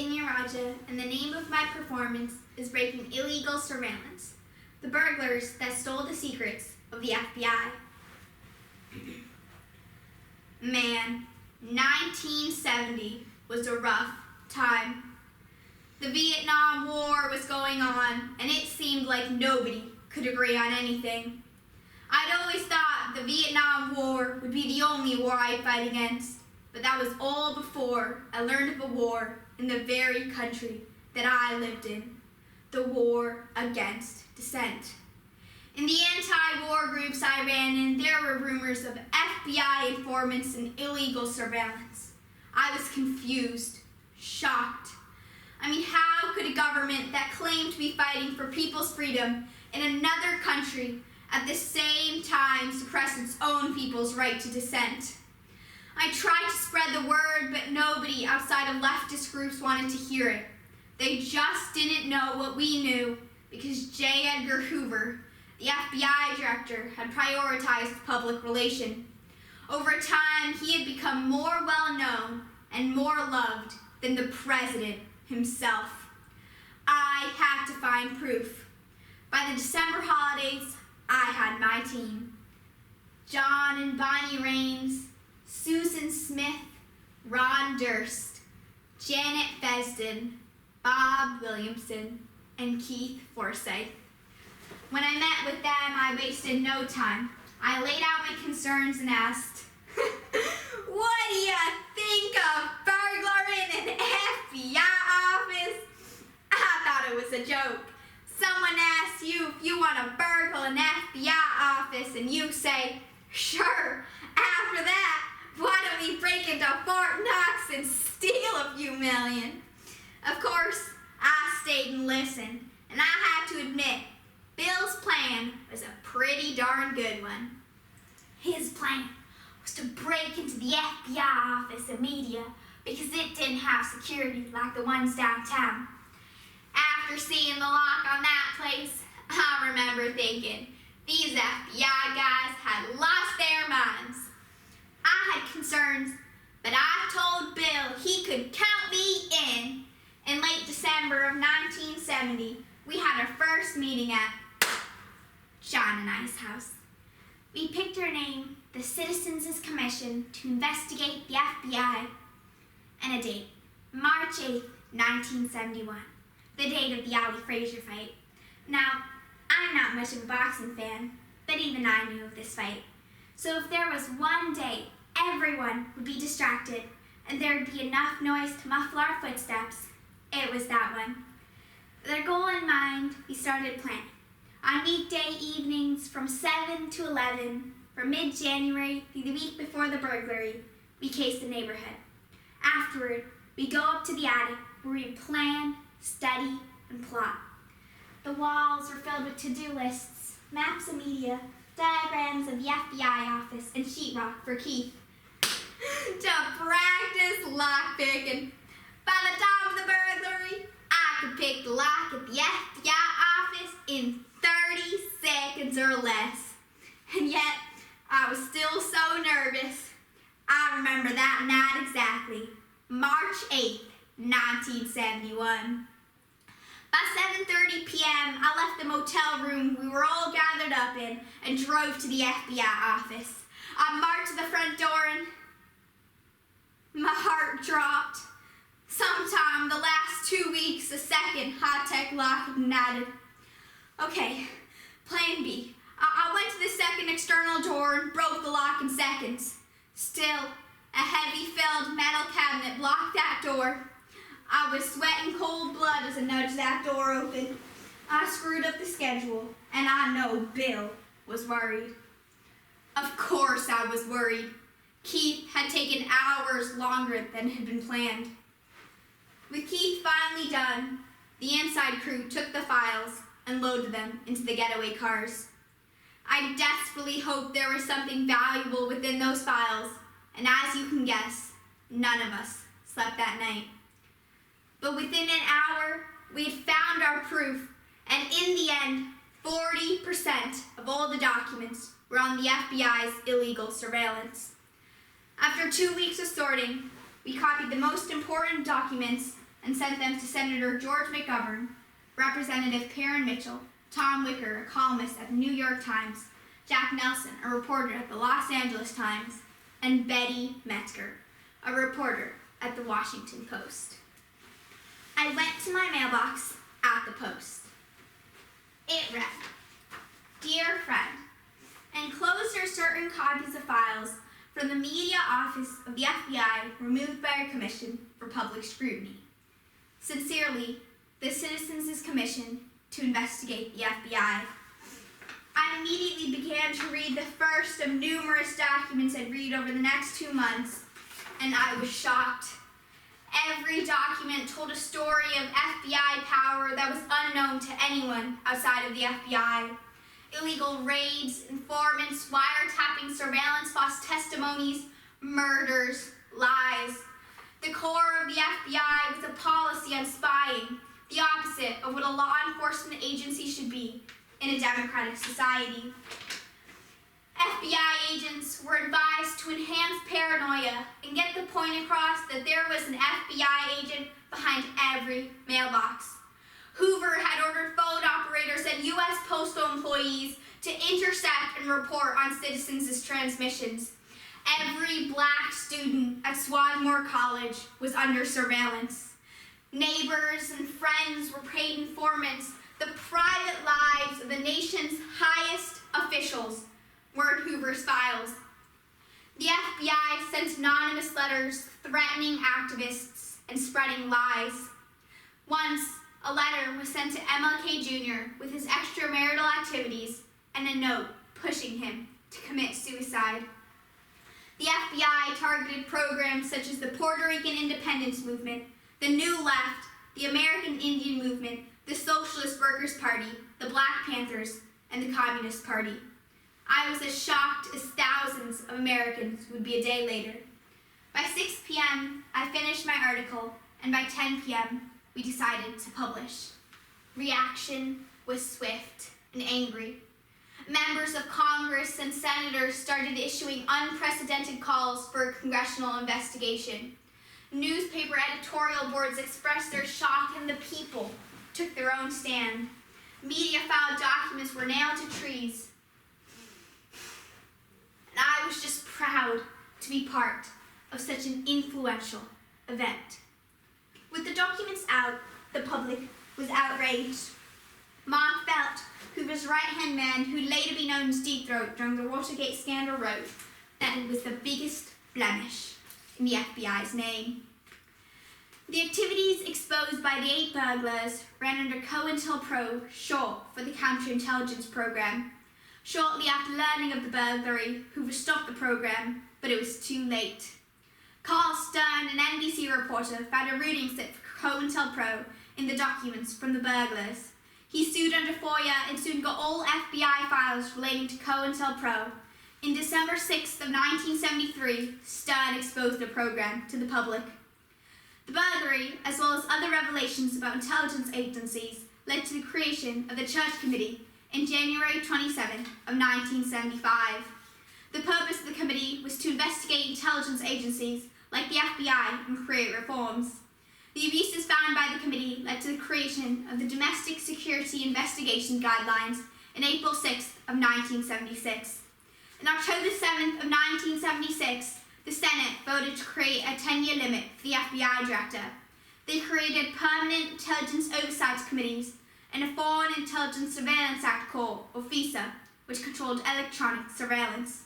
Inyaraja, and the name of my performance is breaking illegal surveillance. The burglars that stole the secrets of the FBI. Man, 1970 was a rough time. The Vietnam War was going on, and it seemed like nobody could agree on anything. I'd always thought the Vietnam War would be the only war I'd fight against, but that was all before I learned of a war in the very country that I lived in, the war against dissent. In the anti-war groups I ran in, there were rumors of FBI informants and illegal surveillance. I was confused, shocked. How could a government that claimed to be fighting for people's freedom in another country at the same time suppress its own people's right to dissent? I tried to spread the word, but nobody outside of leftist groups wanted to hear it. They just didn't know what we knew because J. Edgar Hoover, the FBI director, had prioritized public relation. Over time, he had become more well-known and more loved than the president himself. I had to find proof. By the December holidays, I had my team. John and Bonnie Raines, Susan Smith, Ron Durst, Janet Fesden, Bob Williamson, and Keith Forsyth. When I met with them, I wasted no time. I laid out my concerns and asked, "What do you think of burglaring an FBI office?" I thought it was a joke. Someone asks you if you want to burgle an FBI office and you say, "Sure, after that, why don't we break into Fort Knox and steal a few million?" Of course, I stayed and listened, and I have to admit, Bill's plan was a pretty darn good one. His plan was to break into the FBI office and media because it didn't have security like the ones downtown. After seeing the lock on that place, I remember thinking, these FBI guys had lost their minds. I had concerns, but I told Bill he could count me in. In late December of 1970, we had our first meeting at John and I's house. We picked our name, the Citizens' Commission to Investigate the FBI, and a date, March 8th, 1971, the date of the Ali Frazier fight. Now, I'm not much of a boxing fan, but even I knew of this fight. So if there was one day everyone would be distracted and there would be enough noise to muffle our footsteps, it was that one. With our goal in mind, we started planning. On weekday evenings from 7 to 11, from mid-January through the week before the burglary, we cased the neighborhood. Afterward, we go up to the attic where we plan, study, and plot. The walls were filled with to-do lists, maps of media, diagrams of the FBI office, and sheetrock for Keith to practice lockpicking. By the time of the burglary, I could pick the lock at the FBI office in 30 seconds or less. And yet, I was still so nervous. I remember that night exactly, March 8th, 1971. By 7:30 p.m., I left the motel room we were all gathered up in and drove to the FBI office. I marched to the front door and my heart dropped. Sometime the last 2 weeks, the second high-tech lock had been added. Okay, plan B. I went to the second external door and broke the lock in seconds. Still, a heavy-filled metal cabinet blocked that door. I was sweating cold blood as I nudged that door open. I screwed up the schedule, and I know Bill was worried. Of course I was worried. Keith had taken hours longer than had been planned. With Keith finally done, the inside crew took the files and loaded them into the getaway cars. I desperately hoped there was something valuable within those files, and as you can guess, none of us slept that night. But within an hour, we had found our proof, and in the end, 40% of all the documents were on the FBI's illegal surveillance. After 2 weeks of sorting, we copied the most important documents and sent them to Senator George McGovern, Representative Perrin Mitchell, Tom Wicker, a columnist at the New York Times, Jack Nelson, a reporter at the Los Angeles Times, and Betty Metzger, a reporter at the Washington Post. I went to my mailbox at the Post. It read, "Dear friend, enclosed are certain copies of files from the media office of the FBI removed by a commission for public scrutiny. Sincerely, the Citizens' Commission to investigate the FBI." I immediately began to read the first of numerous documents I'd read over the next 2 months, and I was shocked. Every document told a story of FBI power that was unknown to anyone outside of the FBI. Illegal raids, informants, wiretapping, surveillance, false testimonies, murders, lies. The core of the FBI was a policy on spying, the opposite of what a law enforcement agency should be in a democratic society. FBI agents were advised to enhance paranoia and get the point across that there was an FBI agent behind every mailbox. Hoover had ordered phone operators and U.S. postal employees to intercept and report on citizens' transmissions. Every black student at Swarthmore College was under surveillance. Neighbors and friends were paid informants. The private lives of the nation's highest officials were in Hoover's files. The FBI sent anonymous letters threatening activists and spreading lies. Once, a letter was sent to MLK Jr. with his extramarital activities and a note pushing him to commit suicide. The FBI targeted programs such as the Puerto Rican Independence Movement, the New Left, the American Indian Movement, the Socialist Workers' Party, the Black Panthers, and the Communist Party. I was as shocked as thousands of Americans would be a day later. By 6 p.m., I finished my article, and by 10 p.m., we decided to publish. Reaction was swift and angry. Members of Congress and senators started issuing unprecedented calls for a congressional investigation. Newspaper editorial boards expressed their shock, and the people took their own stand. Media-filed documents were nailed to trees. And I was just proud to be part of such an influential event. With the documents out, the public was outraged. Mark Felt, Hoover's right-hand man, who'd later be known as Deep Throat during the Watergate scandal, wrote that it was the biggest blemish in the FBI's name. The activities exposed by the 8 burglars ran under COINTELPRO, short for the Counterintelligence Program. Shortly after learning of the burglary, Hoover stopped the program, but it was too late. Carl Stern, an NBC reporter, found a rooting slip for COINTELPRO in the documents from the burglars. He sued under FOIA and soon got all FBI files relating to COINTELPRO. In December 6th of 1973, Stern exposed the program to the public. The burglary, as well as other revelations about intelligence agencies, led to the creation of the Church Committee in January 27th of 1975. The purpose of the committee was to investigate intelligence agencies like the FBI and create reforms. The abuses found by the committee led to the creation of the Domestic Security Investigation Guidelines in April 6th of 1976. On October 7th of 1976, the Senate voted to create a 10-year limit for the FBI director. They created permanent intelligence oversight committees and a Foreign Intelligence Surveillance Act Court, or FISA, which controlled electronic surveillance.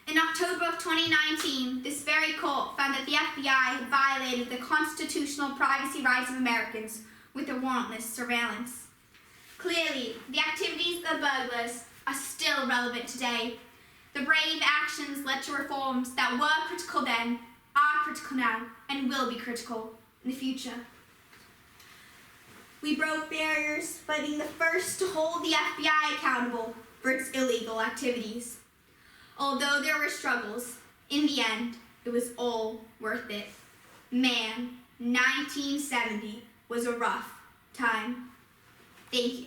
In October of 2019, this very court found that the FBI had violated the constitutional privacy rights of Americans with their warrantless surveillance. Clearly, the activities of the burglars are still relevant today. The brave actions led to reforms that were critical then, are critical now, and will be critical in the future. We broke barriers by being the first to hold the FBI accountable for its illegal activities. Although there were struggles, in the end, it was all worth it. Man, 1970 was a rough time. Thank you.